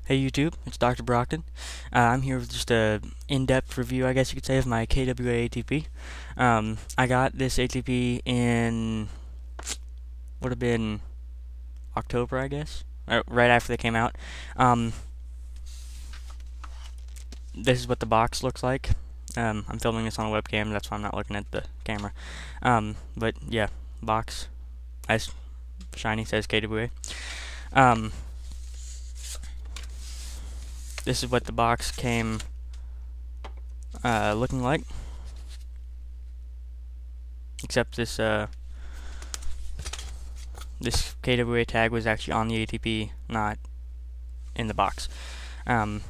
Hey YouTube, it's Dr. Brockton. I'm here with just a in-depth review, I guess you could say, of my KWA ATP. I got this ATP in, would have been October, I guess, or right after they came out. Um, this is what the box looks like. I'm filming this on a webcam, that's why I'm not looking at the camera. But yeah, box, as shiny, says KWA. This is what the box came looking like, except this this KWA tag was actually on the ATP, not in the box. The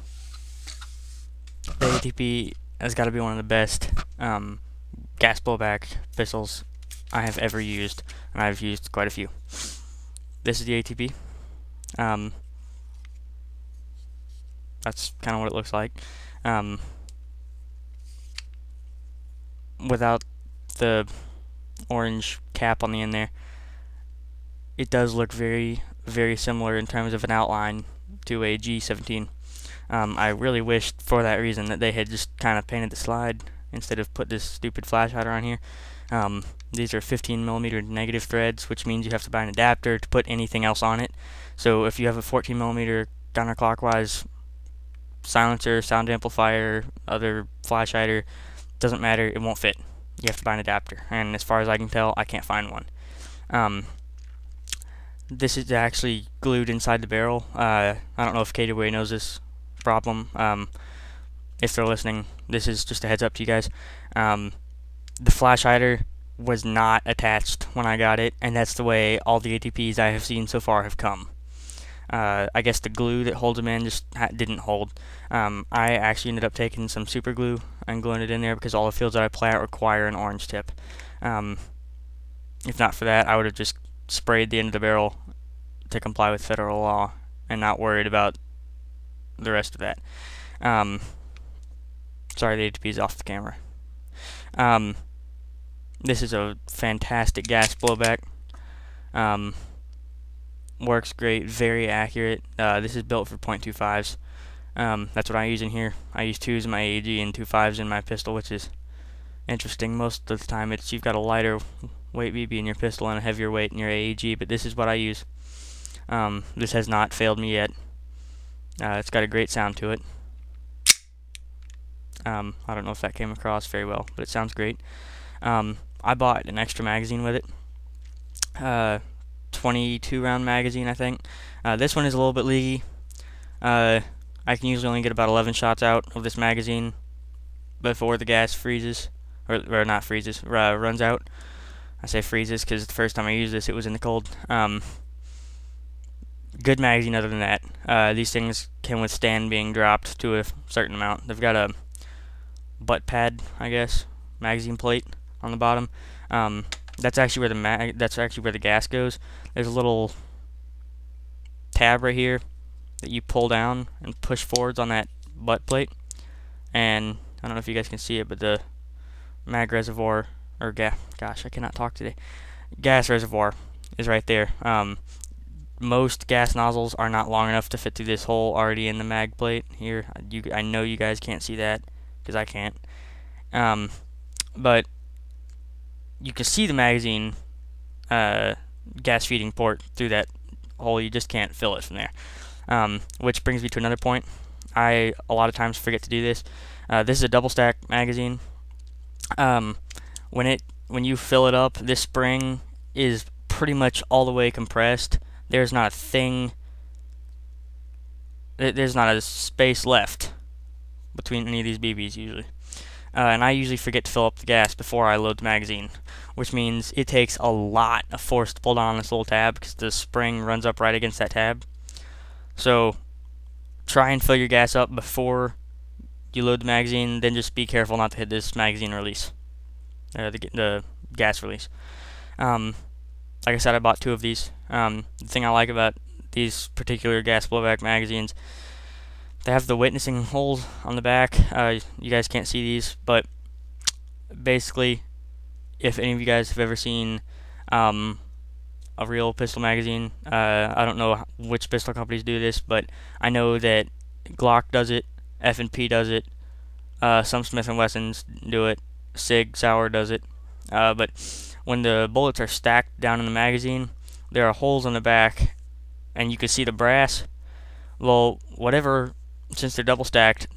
ATP has got to be one of the best gas blowback pistols I have ever used, and I've used quite a few. This is the ATP. That's kind of what it looks like. Without the orange cap on the end there, it does look very, very similar in terms of an outline to a G17. I really wished for that reason that they had just kind of painted the slide instead of put this stupid flash hider on here. These are 15mm negative threads, which means you have to buy an adapter to put anything else on it. So if you have a 14mm counterclockwise silencer, sound amplifier, other flash hider, doesn't matter, it won't fit. You have to buy an adapter, and as far as I can tell, I can't find one. This is actually glued inside the barrel. I don't know if KWA knows this problem. If they're listening, this is just a heads up to you guys. The flash hider was not attached when I got it, and that's the way all the ATPs I have seen so far have come. I guess the glue that holds them in just didn't hold. I actually ended up taking some super glue and gluing it in there because all the fields that I play out require an orange tip. If not for that, I would have just sprayed the end of the barrel to comply with federal law and not worried about the rest of that. Sorry, the ATP is off the camera. This is a fantastic gas blowback. Works great, very accurate. This is built for .25s. That's what I use in here. I use 2s in my AEG and 2.5s in my pistol, which is interesting. Most of the time you've got a lighter weight BB in your pistol and a heavier weight in your AEG, but this is what I use. This has not failed me yet. It's got a great sound to it. I don't know if that came across very well, but it sounds great. I bought an extra magazine with it. 22 round magazine, I think. This one is a little bit leaky. I can usually only get about 11 shots out of this magazine before the gas freezes, or not freezes, runs out. I say freezes because the first time I used this it was in the cold. Good magazine other than that. These things can withstand being dropped to a certain amount. They've got a butt pad, I guess, magazine plate on the bottom. That's actually where the gas goes. There's a little tab right here that you pull down and push forwards on that butt plate, and I don't know if you guys can see it, but the mag reservoir, or gosh, I cannot talk today. Gas reservoir is right there. Most gas nozzles are not long enough to fit through this hole already in the mag plate here. I know you guys can't see that because I can't. But you can see the magazine gas feeding port through that hole. You just can't fill it from there. Which brings me to another point. I a lot of times forget to do this. This is a double stack magazine. When you fill it up, this spring is pretty much all the way compressed. There's not a thing. There's not a space left between any of these BBs usually. And I usually forget to fill up the gas before I load the magazine, which means it takes a lot of force to pull down on this little tab because the spring runs up right against that tab. So try and fill your gas up before you load the magazine, then just be careful not to hit this magazine release, the gas release. Like I said, I bought 2 of these. The thing I like about these particular gas blowback magazines, they have the witnessing holes on the back. You guys can't see these, but basically, if any of you guys have ever seen a real pistol magazine. I don't know which pistol companies do this, but I know that Glock does it, F&P does it, some Smith & Wessons do it, Sig Sauer does it. But when the bullets are stacked down in the magazine, there are holes in the back, and you can see the brass. Well, since they're double stacked,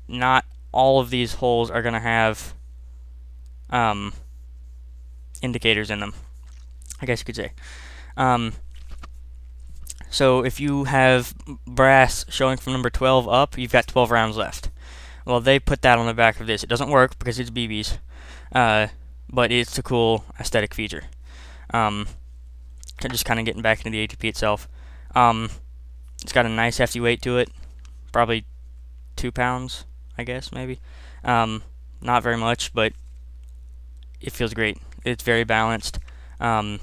not all of these holes are going to have indicators in them, I guess you could say. So if you have brass showing from number 12 up, you've got 12 rounds left. Well, they put that on the back of this. It doesn't work because it's BBs, but it's a cool aesthetic feature. Just kind of getting back into the ATP itself. It's got a nice hefty weight to it, probably 2 pounds, I guess, maybe. Not very much, but it feels great. It's very balanced. I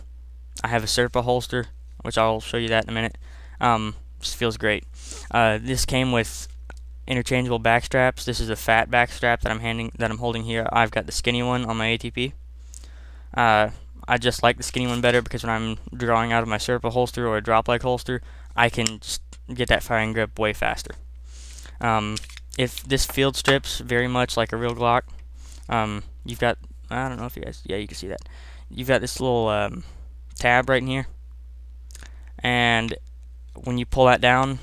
have a Serpa holster, which I'll show you that in a minute. Just feels great. This came with interchangeable back straps. This is a fat back strap that I'm holding here. I've got the skinny one on my ATP. I just like the skinny one better because when I'm drawing out of my Serpa holster or a drop leg holster, I can just get that firing grip way faster. If this field strips very much like a real Glock, you've got, I don't know if you guys, yeah, you can see that. You've got this little tab right in here, and when you pull that down,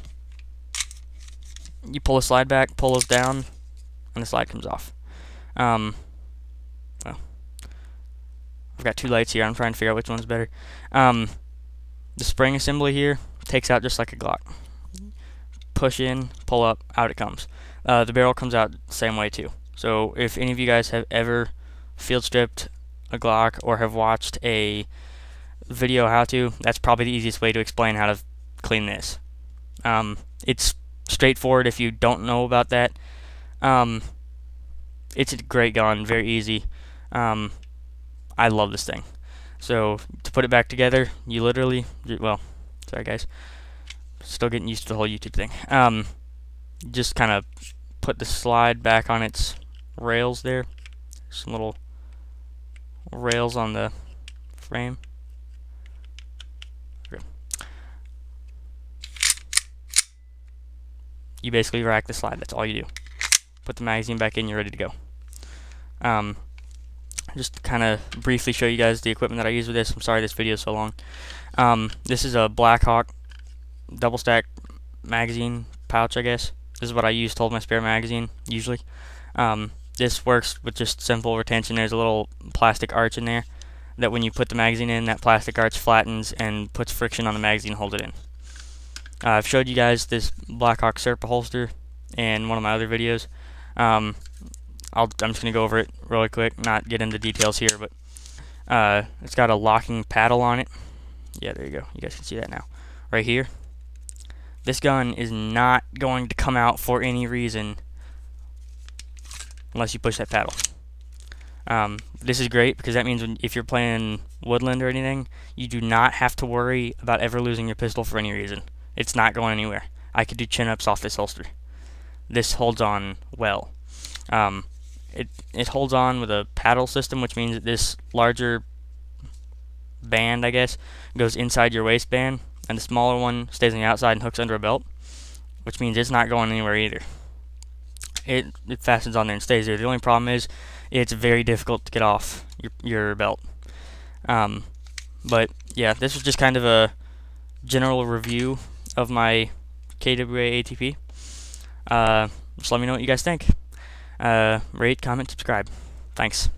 you pull the slide back, pull those down, and the slide comes off. Well, I've got 2 lights here. I'm trying to figure out which one's better. The spring assembly here takes out just like a Glock. Push in, pull up, out it comes. The barrel comes out the same way too. So if any of you guys have ever field stripped a Glock or have watched a video how to, that's probably the easiest way to explain how to clean this. It's straightforward if you don't know about that. It's a great gun, very easy. I love this thing. So to put it back together, you literally, well, sorry guys, still getting used to the whole YouTube thing. Just kind of put the slide back on its rails there. Some little rails on the frame. Okay. You basically rack the slide. That's all you do. Put the magazine back in. You're ready to go. Just to kind of briefly show you guys the equipment that I use with this. I'm sorry this video is so long. This is a Blackhawk double stack magazine pouch, I guess. This is what I use to hold my spare magazine usually. This works with just simple retention. There's a little plastic arch in there that when you put the magazine in, that plastic arch flattens and puts friction on the magazine to hold it in. I've showed you guys this Blackhawk Serpa holster in one of my other videos. I'm just going to go over it really quick, not get into details here, but it's got a locking paddle on it. Yeah, there you go. You guys can see that now. Right here. This gun is not going to come out for any reason unless you push that paddle. This is great because that means if you're playing woodland or anything, you do not have to worry about ever losing your pistol for any reason. It's not going anywhere. I could do chin-ups off this holster. This holds on well. It holds on with a paddle system, which means that this larger band, I guess, goes inside your waistband, and the smaller one stays on the outside and hooks under a belt, which means it's not going anywhere either. It fastens on there and stays there. The only problem is it's very difficult to get off your belt. But yeah, this was just kind of a general review of my KWA ATP. Just let me know what you guys think. Rate, comment, subscribe. Thanks.